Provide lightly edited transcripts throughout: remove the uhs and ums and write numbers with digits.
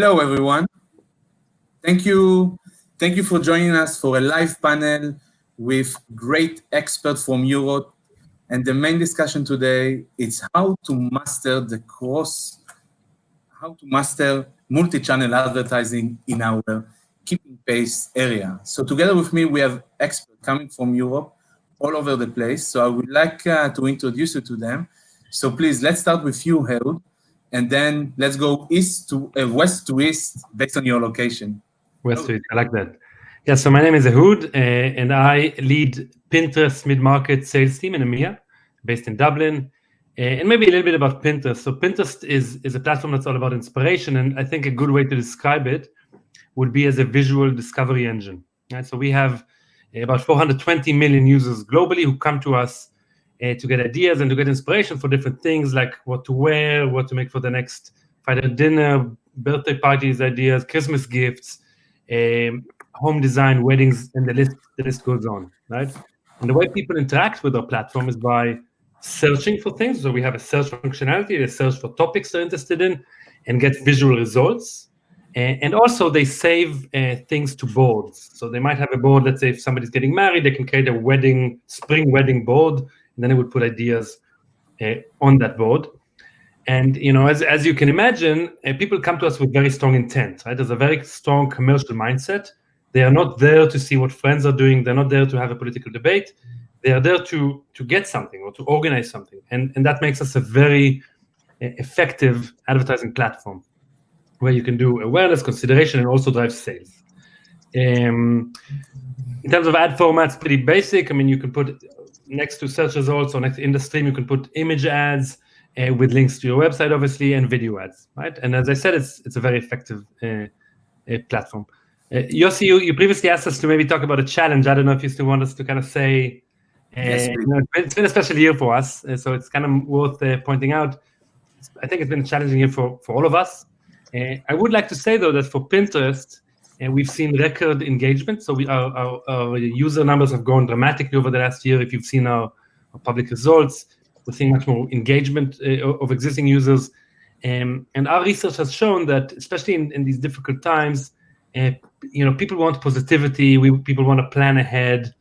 Hello, everyone. Thank you. Thank you for joining us for a live panel with great experts from Europe. And the main discussion today is how to master multi-channel advertising in our keeping pace area. So together with me, we have experts coming from Europe all over the place. So I would like to introduce you to them. So please, let's start with you, Harold. And then let's go west to east based on your location. West to east, I like that. Yeah, so my name is Ehud, and I lead Pinterest mid-market sales team in EMEA, based in Dublin. And maybe a little bit about Pinterest. So Pinterest is a platform that's all about inspiration, and I think a good way to describe it would be as a visual discovery engine. Right? So we have about 420 million users globally who come to us to get ideas and to get inspiration for different things like what to wear, what to make for the next Friday dinner, birthday parties, ideas, Christmas gifts, home design, weddings, and the list goes on, right? And the way people interact with our platform is by searching for things. So we have a search functionality, they search for topics they're interested in and get visual results. And also they save things to boards. So they might have a board, let's say if somebody's getting married, they can create a spring wedding board, and then it would put ideas on that board. And as you can imagine, people come to us with very strong intent, right? There's a very strong commercial mindset. They are not there to see what friends are doing. They're not there to have a political debate. They are there to get something or to organize something. And that makes us a very effective advertising platform where you can do awareness, consideration, and also drive sales. In terms of ad formats, pretty basic. I mean, you can put next to search results or next in the stream, you can put image ads with links to your website, obviously, and video ads, right? And as I said, it's a very effective platform. Yossi, you previously asked us to maybe talk about a challenge. I don't know if you still want us to kind of say, yes, it's been a special year for us, so it's kind of worth pointing out. I think it's been a challenging year for all of us. I would like to say, though, that for Pinterest, we've seen record engagement. So our user numbers have grown dramatically over the last year. If you've seen our public results, we're seeing much more engagement of existing users. And our research has shown that, especially in these difficult times, people want positivity. People want to plan ahead.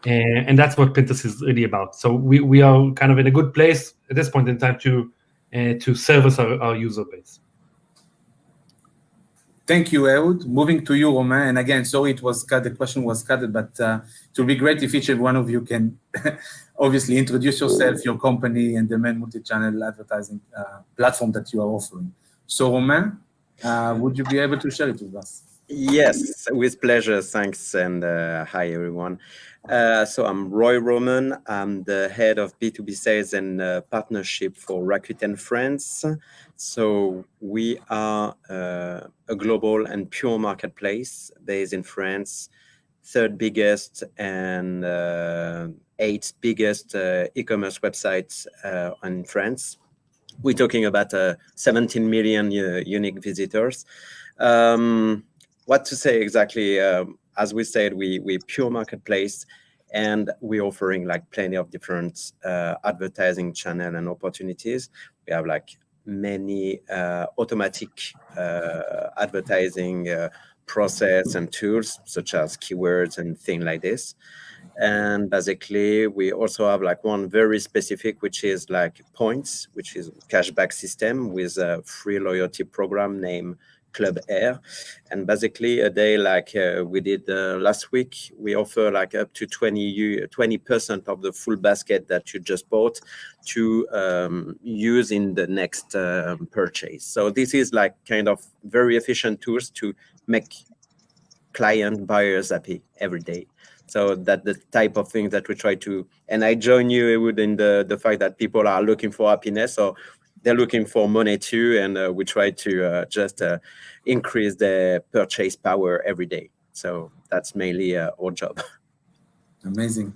And that's what Pinterest is really about. So we are kind of in a good place at this point in time to service our user base. Thank you, Ehud. Moving to you, Romain. And again, sorry it was cut. The question was cut, but it would be great if each and one of you can obviously introduce yourself, your company, and the main multi-channel advertising platform that you are offering. So, Romain, would you be able to share it with us? Yes, with pleasure. Thanks, and hi, everyone. So I'm Roy Roman. I'm the head of B2B sales and partnership for Rakuten France. So we are a global and pure marketplace based in France, third biggest and eighth biggest e-commerce websites in France. We're talking about 17 million unique visitors. What to say exactly? As we said, we're pure marketplace, and we're offering like plenty of different advertising channel and opportunities. We have like many automatic advertising process and tools such as keywords and things like this. And basically, we also have like one very specific, which is like points, which is cashback system with a free loyalty program named Club Air. And basically a day like we did last week, we offer like up to 20% of the full basket that you just bought to use in the next purchase. So this is like kind of very efficient tools to make client buyers happy every day. So that the type of thing that we try to, and I join you in the fact that people are looking for happiness. So they're looking for money too, and we try to just increase their purchase power every day. So that's mainly our job. Amazing.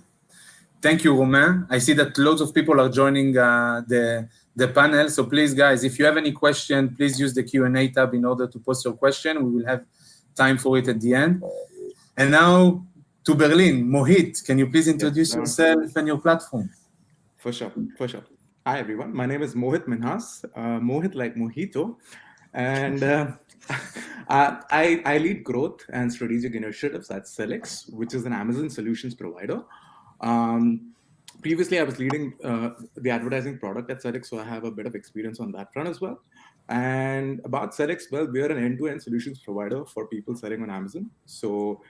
Thank you, Romain. I see that loads of people are joining the panel. So please, guys, if you have any question, please use the Q&A tab in order to post your question. We will have time for it at the end. And now to Berlin. Mohit, can you please introduce yourself and your platform? For sure. Hi, everyone. My name is Mohit Minhas, Mohit like Mojito. And I lead growth and strategic initiatives at Sellics, which is an Amazon solutions provider. Previously, I was leading the advertising product at Sellics, so I have a bit of experience on that front as well. And about Sellics, well, we are an end-to-end solutions provider for people selling on Amazon. So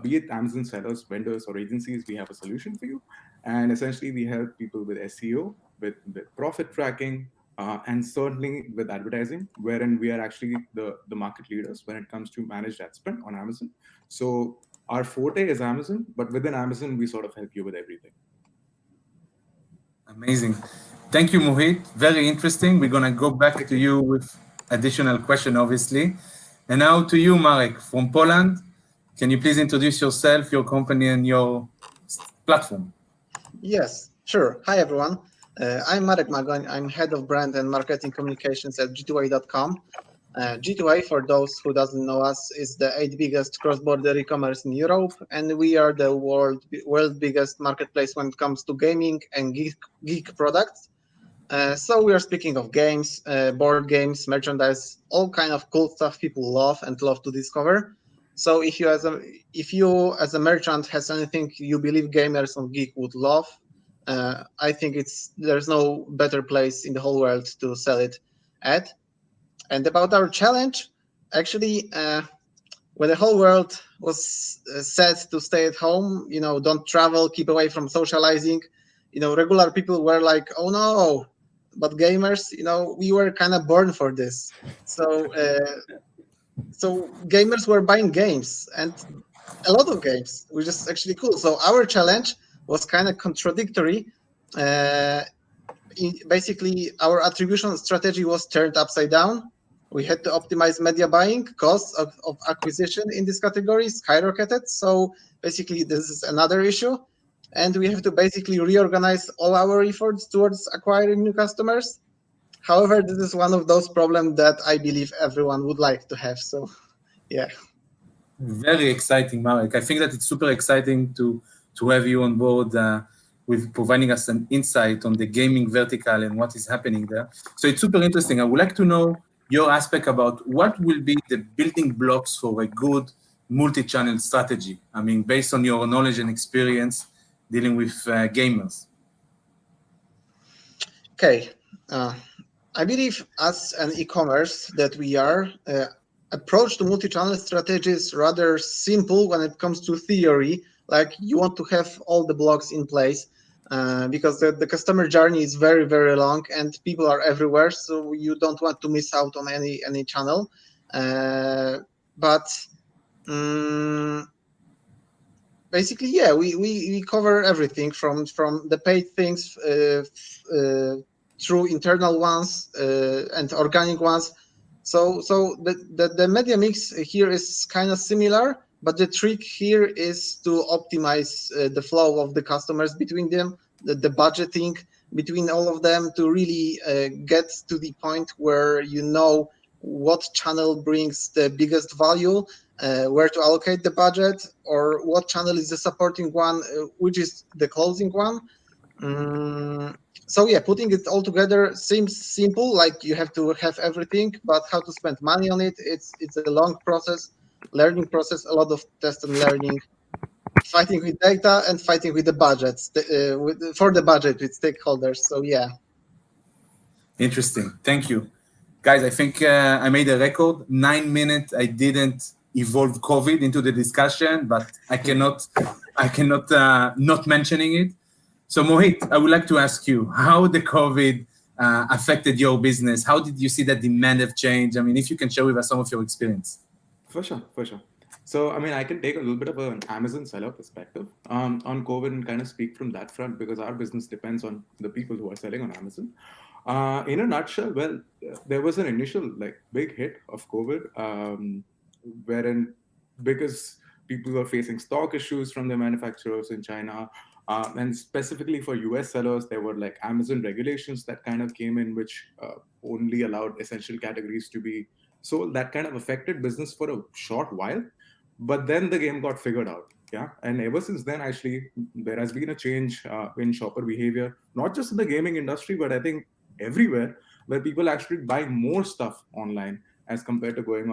be it Amazon sellers, vendors, or agencies, we have a solution for you. And essentially, we help people with SEO, with profit tracking, and certainly with advertising, wherein we are actually the market leaders when it comes to managed ad spend on Amazon. So our forte is Amazon, but within Amazon, we sort of help you with everything. Amazing. Thank you, Mohit. Very interesting. We're going to go back to you with additional question, obviously. And now to you, Marek, from Poland. Can you please introduce yourself, your company, and your platform? Yes, sure. Hi, everyone. I'm Marek Magoń. I'm head of brand and marketing communications at G2A.com. G2A, for those who doesn't know us, is the 8th biggest cross-border e-commerce in Europe, and we are the world biggest marketplace when it comes to gaming and geek products. So we are speaking of games, board games, merchandise, all kind of cool stuff people love and love to discover. So if you as a merchant has anything you believe gamers on geek would love, I think there's no better place in the whole world to sell it at. And about our challenge, actually, when the whole world was said to stay at home, don't travel, keep away from socializing, regular people were like, oh no, but gamers, we were kind of born for this. So gamers were buying games, and a lot of games, which is actually cool. So our challenge was kind of contradictory. Basically, our attribution strategy was turned upside down. We had to optimize media buying. Costs of acquisition in this category skyrocketed. So basically, this is another issue. And we have to basically reorganize all our efforts towards acquiring new customers. However, this is one of those problems that I believe everyone would like to have. So, yeah. Very exciting, Marek. I think that it's super exciting to have you on board with providing us an insight on the gaming vertical and what is happening there. So it's super interesting. I would like to know your aspect about what will be the building blocks for a good multi-channel strategy. I mean, based on your knowledge and experience dealing with gamers. Okay. I believe as an e-commerce that we are, approach to multi-channel strategy is rather simple when it comes to theory. Like you want to have all the blocks in place because the customer journey is very, very long and people are everywhere. So you don't want to miss out on any channel. But basically, yeah, we cover everything from the paid things through internal ones and organic ones. So the media mix here is kind of similar, but the trick here is to optimize the flow of the customers between them, the budgeting between all of them to really get to the point where you know what channel brings the biggest value, where to allocate the budget, or what channel is the supporting one, which is the closing one. So yeah, putting it all together seems simple, like you have to have everything, but how to spend money on it, it's a long process, learning process, a lot of test and learning, fighting with data and fighting with the budgets, for the budget with stakeholders. So yeah. Interesting. Thank you. Guys, I think I made a record. 9 minutes, I didn't evolve COVID into the discussion, but I cannot not mentioning it. So Mohit, I would like to ask you how the COVID affected your business. How did you see that demand have changed? I mean, if you can share with us some of your experience. For sure. So, I mean, I can take a little bit of an Amazon seller perspective on COVID and kind of speak from that front because our business depends on the people who are selling on Amazon. In a nutshell, well, there was an initial big hit of COVID, wherein because people were facing stock issues from their manufacturers in China, and specifically for US sellers, there were Amazon regulations that kind of came in, which only allowed essential categories to be sold. That kind of affected business for a short while, but then the game got figured out. Yeah, and ever since then, actually, there has been a change in shopper behavior, not just in the gaming industry, but I think everywhere, where people actually buy more stuff online as compared to going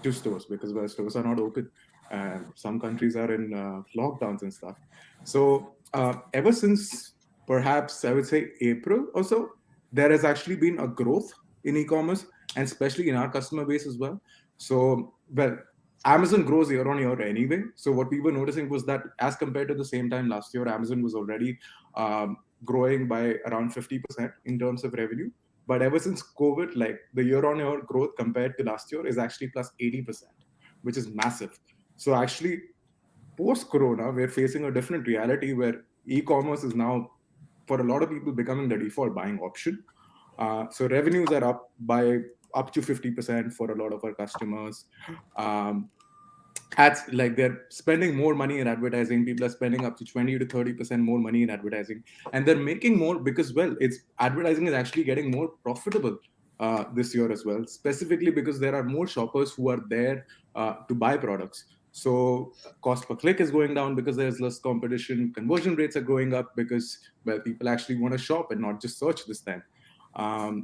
to stores because stores are not open and some countries are in lockdowns and stuff. So ever since perhaps I would say April or so, there has actually been a growth in e-commerce and especially in our customer base as well. So, well, Amazon grows year on year anyway. So what we were noticing was that as compared to the same time last year, Amazon was already growing by around 50% in terms of revenue. But ever since COVID, like the year-on-year growth compared to last year is actually plus 80%, which is massive. So actually, post-Corona, we're facing a different reality where e-commerce is now, for a lot of people, becoming the default buying option. So revenues are up to 50% for a lot of our customers. Ads, like they're spending more money in advertising. People are spending up to 20 to 30% more money in advertising, and they're making more because, well, it's advertising is actually getting more profitable this year as well, specifically because there are more shoppers who are there to buy products. So cost per click is going down because there's less competition. Conversion rates are going up because, well, people actually want to shop and not just search this time.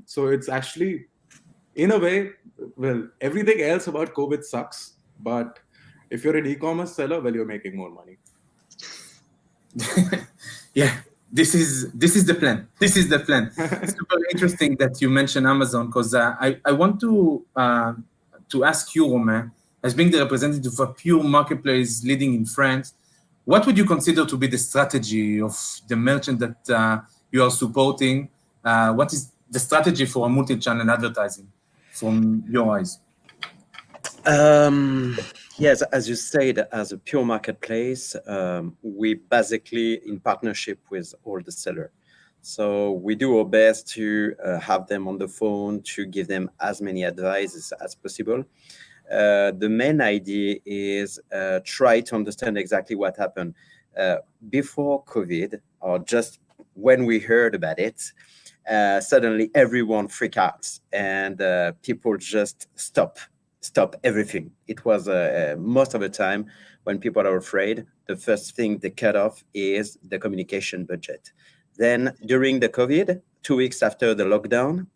So it's actually, in a way, well, everything else about COVID sucks, but if you're an e-commerce seller, well, you're making more money. Yeah, this is the plan. This is the plan. It's super interesting that you mentioned Amazon because I want to ask you, Romain, as being the representative of a pure marketplace leading in France, what would you consider to be the strategy of the merchant that you are supporting? What is the strategy for a multi-channel advertising from your eyes? Yes, as you said, as a pure marketplace, we basically in partnership with all the seller. So we do our best to have them on the phone, to give them as many advices as possible. The main idea is try to understand exactly what happened before COVID, or just when we heard about it. Suddenly everyone freaked out and people just stop everything. It was most of the time when people are afraid, the first thing they cut off is the communication budget. Then during the COVID, 2 weeks after the lockdown,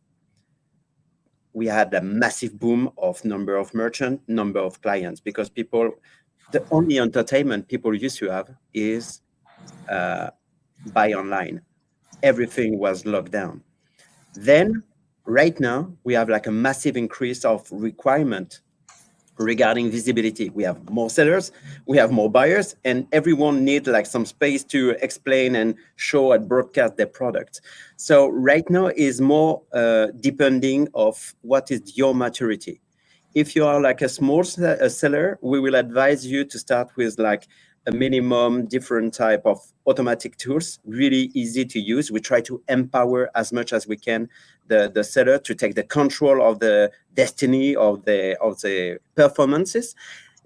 we had a massive boom of number of merchants, number of clients, because people, the only entertainment people used to have is buy online. Everything was locked down. Then right now, we have like a massive increase of requirement regarding visibility. We have more sellers, we have more buyers, and everyone needs like some space to explain and show and broadcast their product. So right now is more depending of what is your maturity. If you are like a small seller, we will advise you to start with like a minimum different type of automatic tools, really easy to use. We try to empower as much as we can the seller to take the control of the destiny of the performances.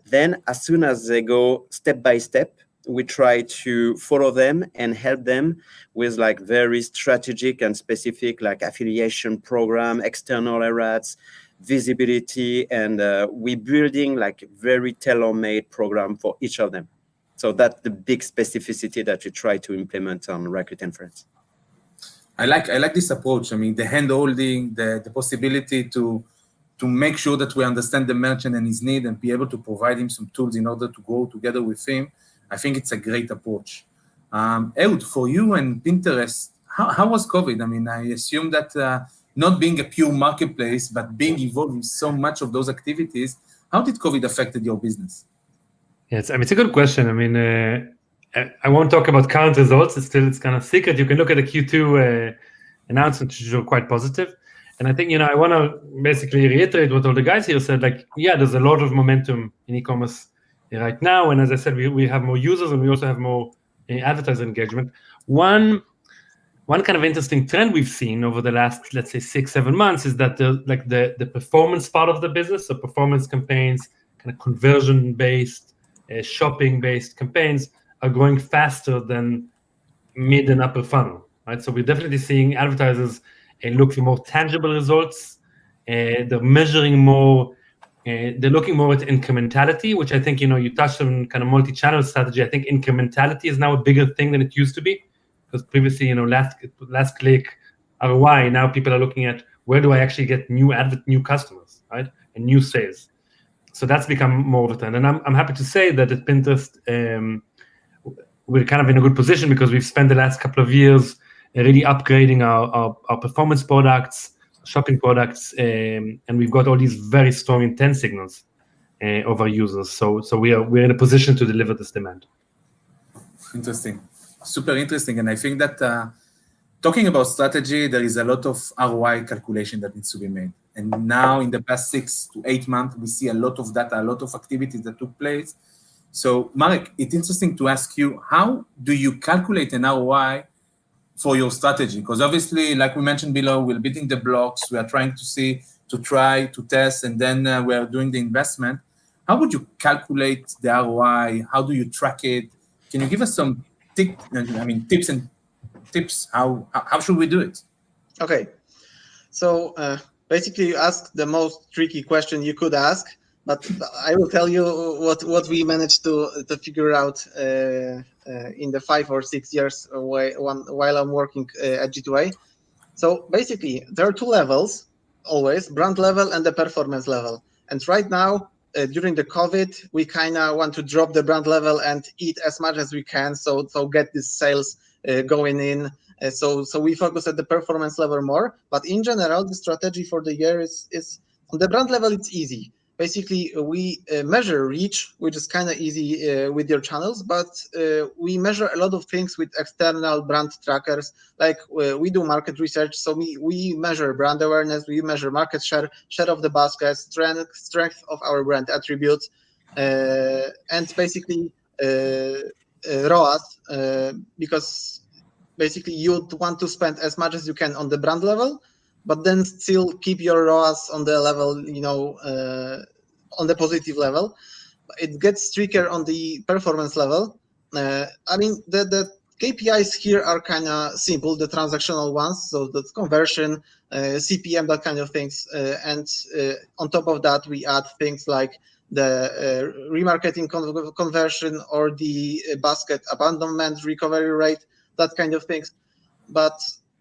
Then as soon as they go step by step, we try to follow them and help them with like very strategic and specific like affiliation program, external ads, visibility, and we're building like very tailor-made program for each of them. So that's the big specificity that you try to implement on Rakuten France. I like this approach. I mean, the hand-holding, the possibility to make sure that we understand the merchant and his need and be able to provide him some tools in order to grow together with him. I think it's a great approach. Ehud, for you and Pinterest, how was COVID? I mean, I assume that not being a pure marketplace, but being involved in so much of those activities, how did COVID affected your business? Yes, I mean, it's a good question. I mean, I won't talk about current results. It's kind of secret. You can look at the Q2 announcements, which are quite positive. And I think, I want to basically reiterate what all the guys here said. Like, yeah, there's a lot of momentum in e-commerce right now. And as I said, we have more users and we also have more advertiser engagement. One kind of interesting trend we've seen over the last, let's say, 6-7 months is that the performance part of the business, so performance campaigns, kind of conversion-based, shopping-based campaigns are growing faster than mid and upper funnel, right? So we're definitely seeing advertisers look for more tangible results. They're measuring more. They're looking more at incrementality, which I think, you touched on kind of multi-channel strategy. I think incrementality is now a bigger thing than it used to be, because previously, last click ROI. Now people are looking at where do I actually get new customers, right, and new sales. So that's become more of a trend. And I'm happy to say that at Pinterest, we're kind of in a good position because we've spent the last couple of years really upgrading our performance products, shopping products, and we've got all these very strong intent signals of our users. So we're in a position to deliver this demand. Interesting, super interesting. And I think that talking about strategy, there is a lot of ROI calculation that needs to be made. And now in the past 6 to 8 months, we see a lot of data, a lot of activities that took place. So Marek, it's interesting to ask you, how do you calculate an ROI for your strategy? Because obviously, like we mentioned below, we're building the blocks, we are trying to see, to try, to test, and then we are doing the investment. How would you calculate the ROI? How do you track it? Can you give us some tips and tips? How should we do it? Okay, so basically you asked the most tricky question you could ask, but I will tell you what we managed to figure out in the 5 or 6 years while I'm working at G2A. So basically, there are 2 levels always: brand level and the performance level. And right now, during the COVID, we kind of want to drop the brand level and eat as much as we can, so get these sales going in. So we focus at the performance level more. But in general, the strategy for the year is on the brand level. It's easy. Basically, we measure reach, which is kind of easy with your channels, but we measure a lot of things with external brand trackers. Like we do market research, so we measure brand awareness, we measure market share, share of the basket, strength of our brand attributes, and basically ROAS, because basically you'd want to spend as much as you can on the brand level, but then still keep your ROAS on the level, on the positive level. It gets trickier on the performance level. I mean, the KPIs here are kind of simple, the transactional ones, so that's conversion, CPM, that kind of things. And on top of that, we add things like the remarketing conversion or the basket abandonment recovery rate, that kind of things.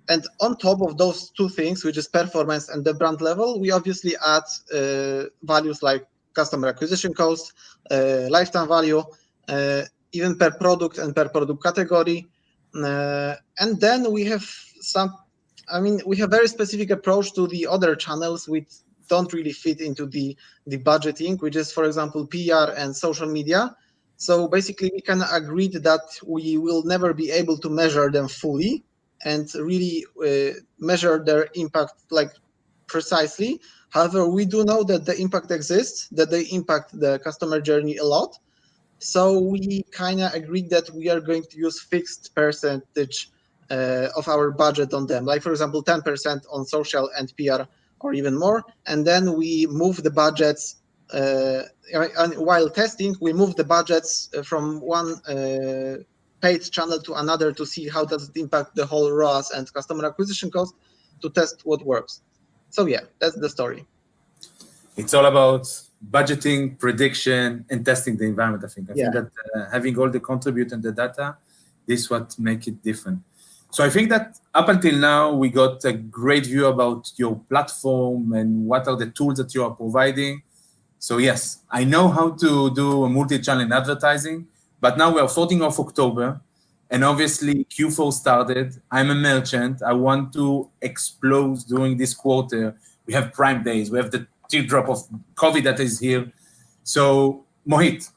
And on top of those 2 things, which is performance and the brand level, we obviously add values like customer acquisition cost, lifetime value, even per product and per product category. And then we have we have very specific approach to the other channels which don't really fit into the budgeting, which is, for example, PR and social media. So basically, we can agree that we will never be able to measure them fully and really measure their impact like precisely. However, we do know that the impact exists, that they impact the customer journey a lot. So we kind of agreed that we are going to use fixed percentage of our budget on them. Like, for example, 10% on social and PR or even more. And then we move the budgets. And while testing, we move the budgets from one paid channel to another to see how does it impact the whole ROAS and customer acquisition cost to test what works. So yeah, that's the story. It's all about budgeting, prediction, and testing the environment, I think. I think that having all the contribute and the data, this is what makes it different. So I think that up until now, we got a great view about your platform and what are the tools that you are providing. So yes, I know how to do a multi-channel advertising, but now we are 14th of October, and obviously Q4 started. I'm a merchant. I want to explode during this quarter. We have Prime Days. We have the teardrop of COVID that is here. So Mohit,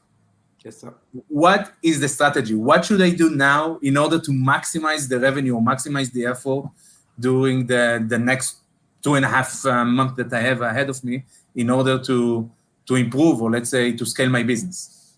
yes, sir. What is the strategy? What should I do now in order to maximize the revenue or maximize the effort during the next 2.5 months that I have ahead of me in order to improve, or let's say to scale my business?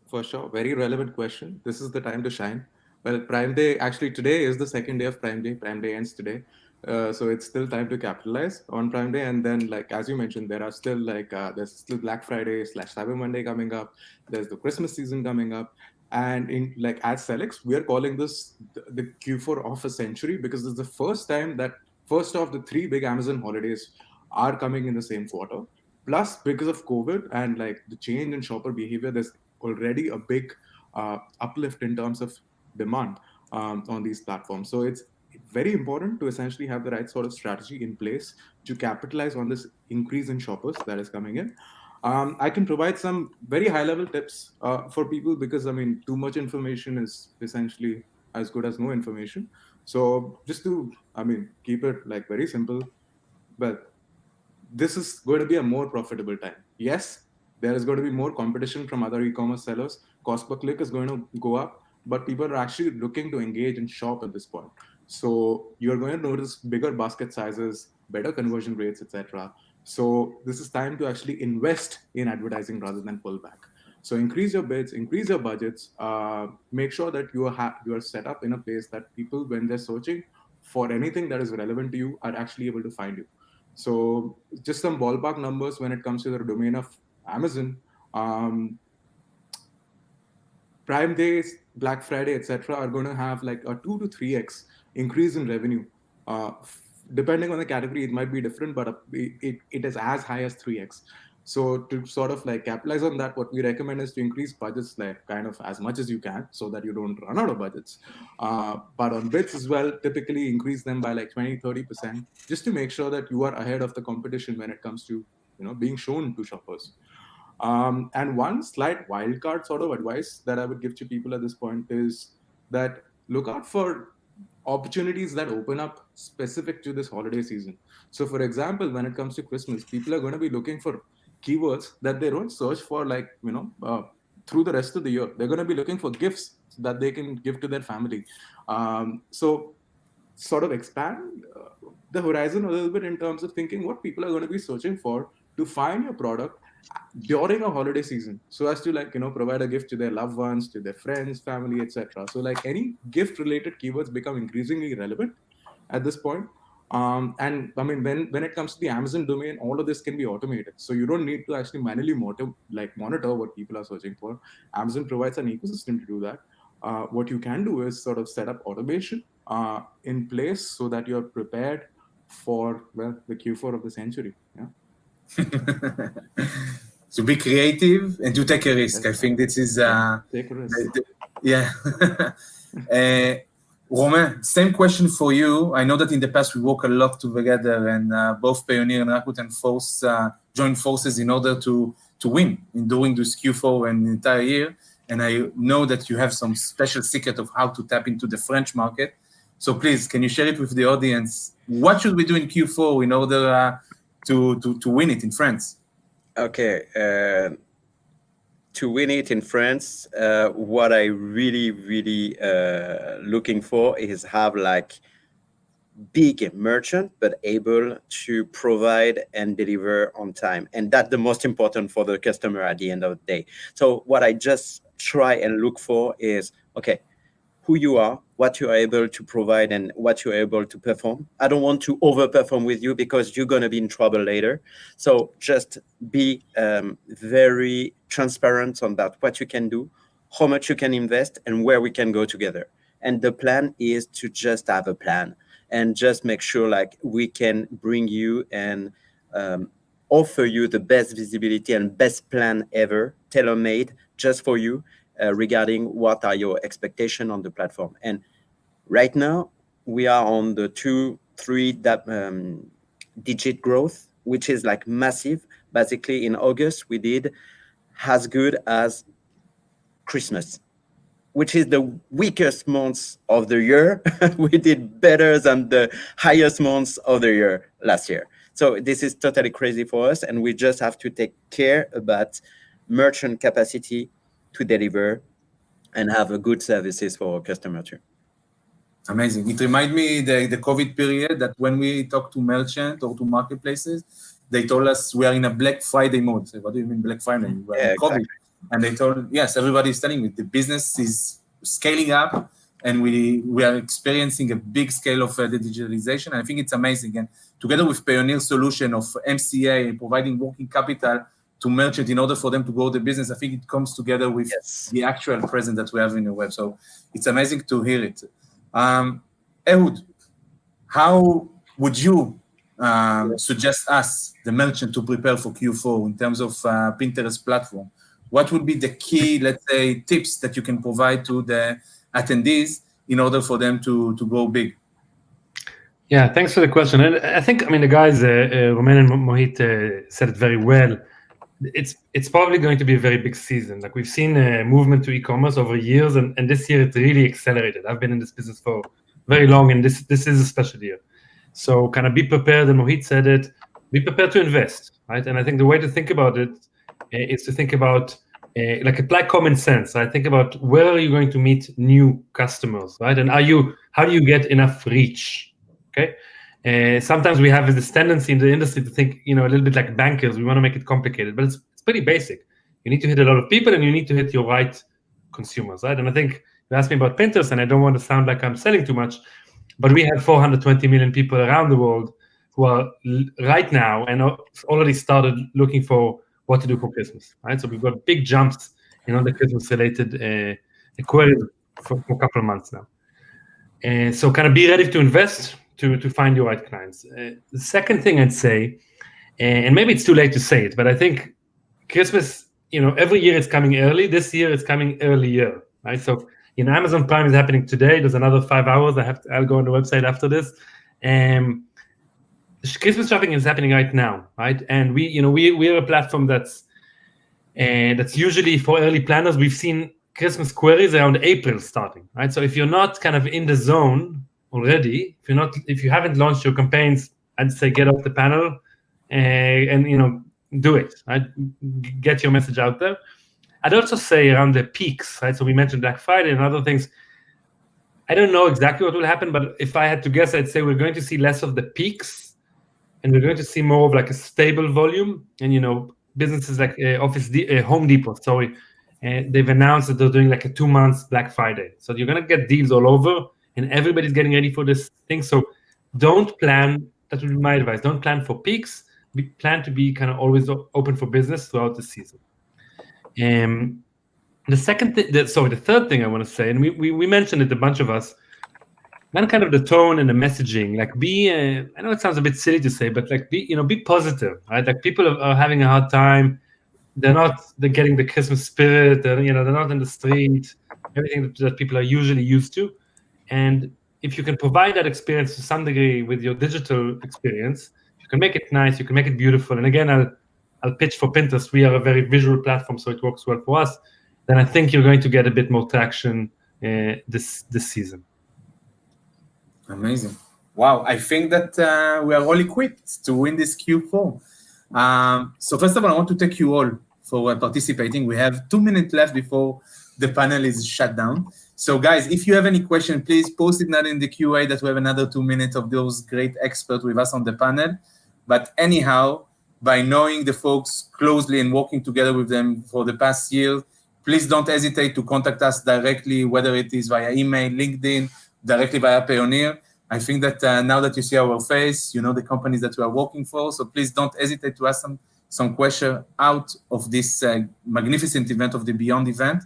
For sure. Very relevant question. This is the time to shine. Well, Prime Day, actually today is the second day of Prime Day. Prime Day ends today. So it's still time to capitalize on Prime Day. And then, like, as you mentioned, there are still there's still Black Friday / Cyber Monday coming up. There's the Christmas season coming up. And in at Sellics, we are calling this the Q4 of a century, because it's the first time that first of the 3 big Amazon holidays are coming in the same quarter. Plus, because of COVID and the change in shopper behavior, there's already a big uplift in terms of demand on these platforms. So it's very important to essentially have the right sort of strategy in place to capitalize on this increase in shoppers that is coming in. I can provide some very high-level tips for people because, I mean, too much information is essentially as good as no information. So just to, I mean, keep it like very simple, but this is going to be a more profitable time. Yes, there is going to be more competition from other e-commerce sellers. Cost per click is going to go up, but people are actually looking to engage and shop at this point. So you're going to notice bigger basket sizes, better conversion rates, etc. So this is time to actually invest in advertising rather than pull back. So increase your bids, increase your budgets. Make sure that you are set up in a place that people, when they're searching for anything that is relevant to you, are actually able to find you. So just some ballpark numbers when it comes to the domain of Amazon. Prime Days, Black Friday, etc., are going to have like a 2 to 3x increase in revenue. Depending on the category, it might be different, but it is as high as 3x. So to sort of like capitalize on that, what we recommend is to increase budgets like kind of as much as you can so that you don't run out of budgets. But on bids as well, typically increase them by like 20-30% just to make sure that you are ahead of the competition when it comes to being shown to shoppers. And one slight wildcard sort of advice that I would give to people at this point is that look out for opportunities that open up specific to this holiday season. So, for example, when it comes to Christmas, people are going to be looking for keywords that they don't search for, like, through the rest of the year. They're going to be looking for gifts that they can give to their family. So, sort of expand the horizon a little bit in terms of thinking what people are going to be searching for to find your product during a holiday season, so as to provide a gift to their loved ones, to their friends, family, etc. So like any gift related keywords become increasingly relevant at this point. And I mean, when it comes to the Amazon domain, all of this can be automated, so you don't need to actually manually monitor what people are searching for. Amazon provides an ecosystem to do that. What you can do is sort of set up automation in place so that you're prepared for the Q4 of the century. Yeah. To be creative and to take a risk. I think this is take a risk. Romain, same question for you. I know that in the past we work a lot together, and both Payoneer and Rakuten join forces in order to win during this Q4 and the entire year. And I know that you have some special secret of how to tap into the French market. So please, can you share it with the audience? What should we do in Q4 in order to win it in France? Okay. To win it in France, what I really looking for is have like big merchant, but able to provide and deliver on time. And that's the most important for the customer at the end of the day. So what I just try and look for is, okay, who you are, what you are able to provide, and what you're able to perform. I don't want to overperform with you because you're going to be in trouble later. So just be very transparent on that, what you can do, how much you can invest, and where we can go together. And the plan is to just have a plan and just make sure like we can bring you and offer you the best visibility and best plan ever, tailor-made just for you. Regarding what are your expectations on the platform. And right now, we are on the 2-3 digit growth, which is like massive. Basically, in August, we did as good as Christmas, which is the weakest months of the year. We did better than the highest months of the year last year. So this is totally crazy for us. And we just have to take care about merchant capacity to deliver and have a good services for our customer too. Amazing. It reminds me the COVID period that when we talk to merchant or to marketplaces, they told us we are in a Black Friday mode. So what do you mean Black Friday? Yeah, exactly. And they told, yes, everybody is telling me the business is scaling up and we are experiencing a big scale of the digitalization. I think it's amazing. And together with Payoneer solution of MCA, providing working capital to merchant in order for them to grow the business, I think it comes together with the actual presence that we have in the web. So it's amazing to hear it. Ehud, how would you suggest us, the merchant, to prepare for Q4 in terms of Pinterest platform? What would be the key, let's say, tips that you can provide to the attendees in order for them to go big? Yeah, thanks for the question. And I think, I mean, the guys, Romain and Mohit said it very well. it's probably going to be a very big season. Like we've seen a movement to e-commerce over years, and this year it really accelerated. I've been in this business for very long, and this is a special year. So kind of be prepared, and Mohit said it, be prepared to invest, right? And I think the way to think about it is to think about like apply common sense. I think about where are you going to meet new customers, right? And how do you get enough reach? Okay. Sometimes we have this tendency in the industry to think, a little bit like bankers. We want to make it complicated, but it's pretty basic. You need to hit a lot of people, and you need to hit your right consumers, right? And I think you asked me about Pinterest, and I don't want to sound like I'm selling too much, but we have 420 million people around the world who are right now and already started looking for what to do for Christmas, right? So we've got big jumps in all the Christmas-related queries for a couple of months now. And so kind of be ready to invest to find your right clients. The second thing I'd say, and maybe it's too late to say it, but I think Christmas, every year it's coming early. This year it's coming earlier, right? So Amazon Prime is happening today. There's another 5 hours. I'll go on the website after this. Christmas shopping is happening right now, right? And we are a platform that's usually for early planners. We've seen Christmas queries around April starting, right? So if you're not kind of in the zone already, if you haven't launched your campaigns, I'd say get off the panel and do it, right? Get your message out there. I'd also say around the peaks, right? So we mentioned Black Friday and other things. I don't know exactly what will happen, but if I had to guess, I'd say we're going to see less of the peaks, and we're going to see more of like a stable volume. And businesses like Home Depot, they've announced that they're doing like a 2 months Black Friday. So you're going to get deals all over, and everybody's getting ready for this thing. So don't plan. That would be my advice. Don't plan for peaks. We plan to be kind of always open for business throughout the season. The third thing I want to say, and we mentioned it, a bunch of us, kind of the tone and the messaging. Like I know it sounds a bit silly to say, but like be positive, right? Like people are having a hard time. They're getting the Christmas spirit. They're not in the street. Everything that people are usually used to, and if you can provide that experience to some degree with your digital experience, you can make it nice. You can make it beautiful. And again, I'll pitch for Pinterest. We are a very visual platform, so it works well for us. Then I think you're going to get a bit more traction this season. Amazing. Wow. I think that we are all equipped to win this Q4. So first of all, I want to thank you all for participating. We have 2 minutes left before the panel is shut down. So guys, if you have any question, please post it now in the QA that we have another 2 minutes of those great experts with us on the panel. But anyhow, by knowing the folks closely and working together with them for the past year, please don't hesitate to contact us directly, whether it is via email, LinkedIn, directly via Payoneer. I think that now that you see our face, you know the companies that we are working for. So please don't hesitate to ask some question out of this magnificent event of the Beyond event.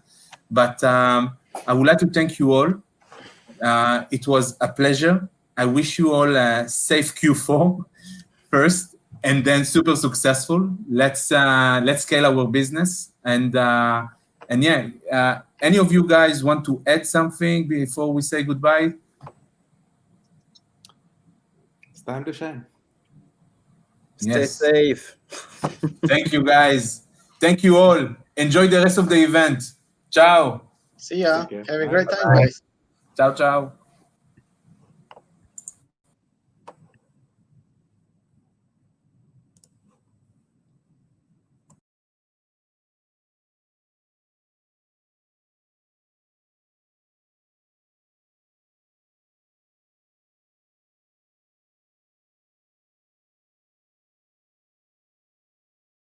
But I would like to thank you all. It was a pleasure. I wish you all a safe Q4 first, and then super successful. Let's scale our business. And yeah, any of you guys want to add something before we say goodbye? It's time to shine. Stay safe. Thank you, guys. Thank you all. Enjoy the rest of the event. Ciao. See ya. Take care. Have a great time, Bye. guys. Ciao, ciao.